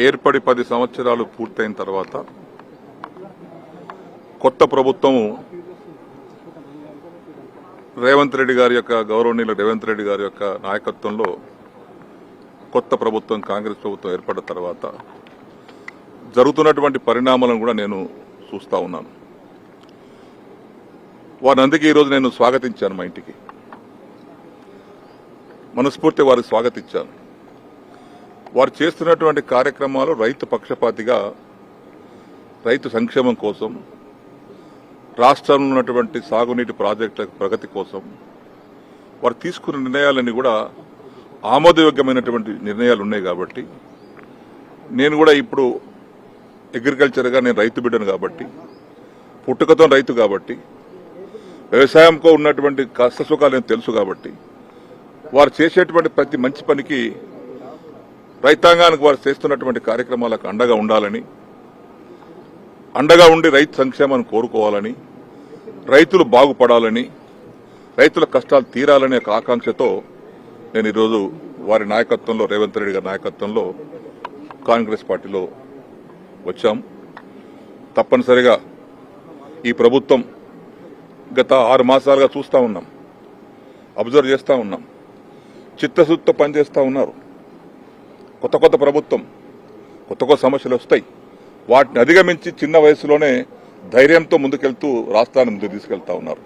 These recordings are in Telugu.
ఏర్పడి 10 సంవత్సరాలు పూర్తయిన తర్వాత కొత్త ప్రభుత్వం రేవంత్ రెడ్డి గారి యొక్క గౌరవనీయులు రేవంత్ రెడ్డి గారి యొక్క నాయకత్వంలో కొత్త ప్రభుత్వం కాంగ్రెస్ ప్రభుత్వం ఏర్పడిన తర్వాత జరుగుతున్నటువంటి పరిణామాలను కూడా నేను చూస్తా ఉన్నాను. వారిని అందుకే ఈరోజు నేను స్వాగతించాను. మా ఇంటికి మనస్ఫూర్తి వారికి స్వాగతించాను. వారు చేస్తున్నటువంటి కార్యక్రమాలు రైతు పక్షపాతిగా రైతు సంక్షేమం కోసం, రాష్ట్రంలో ఉన్నటువంటి సాగునీటి ప్రాజెక్టుల ప్రగతి కోసం వారు తీసుకున్న నిర్ణయాలన్నీ కూడా ఆమోదయోగ్యమైనటువంటి నిర్ణయాలు ఉన్నాయి. కాబట్టి నేను కూడా ఇప్పుడు అగ్రికల్చర్గా నేను రైతు బిడ్డను కాబట్టి, పుట్టుకతో రైతు కాబట్టి, వ్యవసాయంతో ఉన్నటువంటి కష్టసుఖాలు నేను తెలుసు కాబట్టి వారు చేసేటువంటి ప్రతి మంచి పనికి రైతాంగానికి వారు చేస్తున్నటువంటి కార్యక్రమాలకు అండగా ఉండాలని, అండగా ఉండి రైతు సంక్షేమాన్ని కోరుకోవాలని, రైతులు బాగుపడాలని, రైతుల కష్టాలు తీరాలనే ఒక ఆకాంక్షతో నేను ఈరోజు వారి నాయకత్వంలో రేవంత్ రెడ్డి గారి నాయకత్వంలో కాంగ్రెస్ పార్టీలో వచ్చాం. తప్పనిసరిగా ఈ ప్రభుత్వం గత 6 మాసాలుగా చూస్తూ ఉన్నాం, అబ్జర్వ్ చేస్తూ ఉన్నాం. చిత్తశుద్ధితో పనిచేస్తూ ఉన్నారు. కొత్త ప్రభుత్వం, కొత్త సమస్యలు వస్తాయి. వాటిని అధిగమించి చిన్న వయసులోనే ధైర్యంతో ముందుకెళ్తూ రాష్ట్రాన్ని ముందుకు తీసుకెళ్తా ఉన్నారు.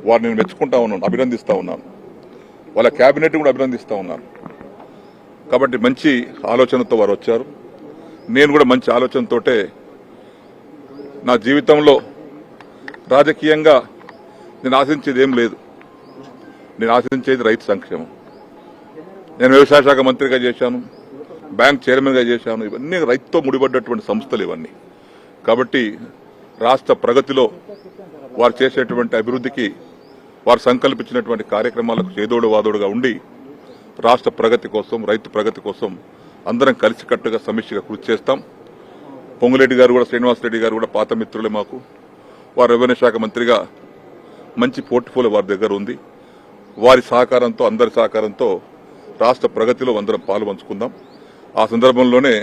వారిని నేను మెచ్చుకుంటా ఉన్నాను, అభినందిస్తా ఉన్నాను. వాళ్ళ కేబినెట్ కూడా అభినందిస్తా ఉన్నాను. కాబట్టి మంచి ఆలోచనతో వారు వచ్చారు. నేను కూడా మంచి ఆలోచనతోటే నా జీవితంలో రాజకీయంగా నేను ఆశించేది ఏం లేదు. నేను ఆశించేది రైతు సంక్షేమం. నేను వ్యవసాయ శాఖ మంత్రిగా చేశాను, బ్యాంక్ చైర్మన్గా చేశాను. ఇవన్నీ రైతుతో ముడిపడ్డటువంటి సంస్థలు ఇవన్నీ. కాబట్టి రాష్ట్ర ప్రగతిలో వారు చేసేటువంటి అభివృద్ధికి, వారు సంకల్పించినటువంటి కార్యక్రమాలకు చేదోడు వాదోడుగా ఉండి రాష్ట్ర ప్రగతి కోసం, రైతు ప్రగతి కోసం అందరం కలిసికట్టుగా సమిష్టిగా కృషి చేస్తాం. పొంగులేటి గారు కూడా, శ్రీనివాసరెడ్డి గారు కూడా పాత మిత్రులే మాకు. వారు రెవెన్యూ శాఖ మంత్రిగా మంచి పోర్ట్ఫోలియో వారి దగ్గర ఉంది. వారి సహకారంతో, అందరి సహకారంతో రాష్ట్ర ప్రగతిలో అందరం పాలు పంచుకుందాం. ఆ సందర్భంలోనే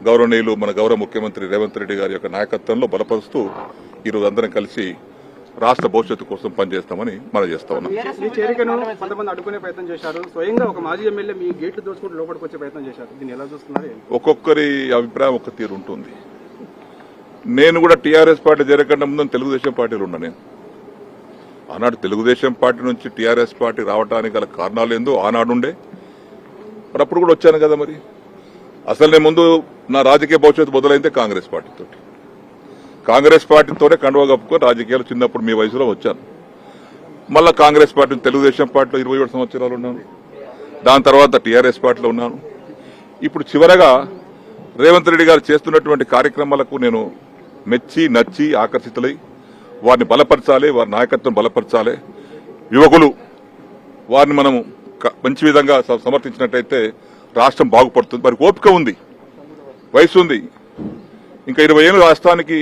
గౌరవనీయులు మన గౌరవ ముఖ్యమంత్రి రేవంత్ రెడ్డి గారి యొక్క నాయకత్వంలో బలపరుస్తూ ఈరోజు అందరం కలిసి రాష్ట్ర భవిష్యత్తు కోసం పనిచేస్తామని మనం చేస్తా ఉన్నాం. ఒక్కొక్కరి అభిప్రాయం ఒక్క తీరు ఉంటుంది. నేను కూడా టీఆర్ఎస్ పార్టీ జరగకుండా ముందు తెలుగుదేశం పార్టీలో ఉన్నా. నేను ఆనాడు తెలుగుదేశం పార్టీ నుంచి టీఆర్ఎస్ పార్టీ రావడానికి గల కారణాలు ఏందో ఆనాడుండే, మరి అప్పుడు కూడా వచ్చాను కదా. మరి అసలు నేను ముందు నా రాజకీయ భవిష్యత్తు మొదలైందే కాంగ్రెస్ పార్టీతో. కాంగ్రెస్ పార్టీతోనే కండువా కప్పుకొని రాజకీయాలు చిన్నప్పుడు మీ వయసులో వచ్చాను. మళ్ళా కాంగ్రెస్ పార్టీ, తెలుగుదేశం పార్టీలో 27 సంవత్సరాలు ఉన్నాను. దాని తర్వాత టీఆర్ఎస్ పార్టీలో ఉన్నాను. ఇప్పుడు చివరగా రేవంత్ రెడ్డి గారు చేస్తున్నటువంటి కార్యక్రమాలకు నేను మెచ్చి, నచ్చి, ఆకర్షితులై వారిని బలపరచాలి, వారి నాయకత్వం బలపరచాలి. యువకులు వారిని మనము మంచి విధంగా సమర్థించినట్టయితే రాష్ట్రం బాగుపడుతుంది. మరి ఓపిక ఉంది, వయసు ఉంది. ఇంకా 20 ఏళ్ళు రాష్ట్రానికి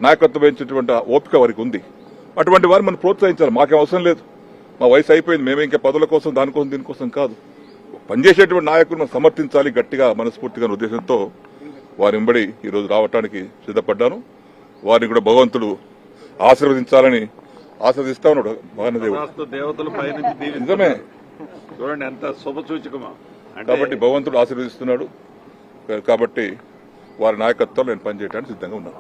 నాయకత్వం వహించేటువంటి ఓపిక వారికి ఉంది. అటువంటి వారిని మనం ప్రోత్సహించాలి. మాకేం అవసరం లేదు, మా వయసు అయిపోయింది, మేమే ఇంకా పదవుల కోసం, దానికోసం, దీనికోసం కాదు. పనిచేసేటువంటి నాయకులను మనం సమర్థించాలి గట్టిగా, మనస్ఫూర్తిగా ఉద్దేశంతో వారి వెంబడి ఈరోజు రావడానికి సిద్ధపడ్డాను. వారిని కూడా భగవంతుడు ఆశీర్వదించాలని ఆశీర్వదిస్తా ఉన్నాడు భగవానుడు. నిజమే, చూడండి ఎంత శుభసూచకమా. కాబట్టి భగవంతుడు ఆశీర్వదిస్తున్నాడు. కాబట్టి వారి నాయకత్వంలో నేను పనిచేయడానికి సిద్ధంగా ఉన్నాను.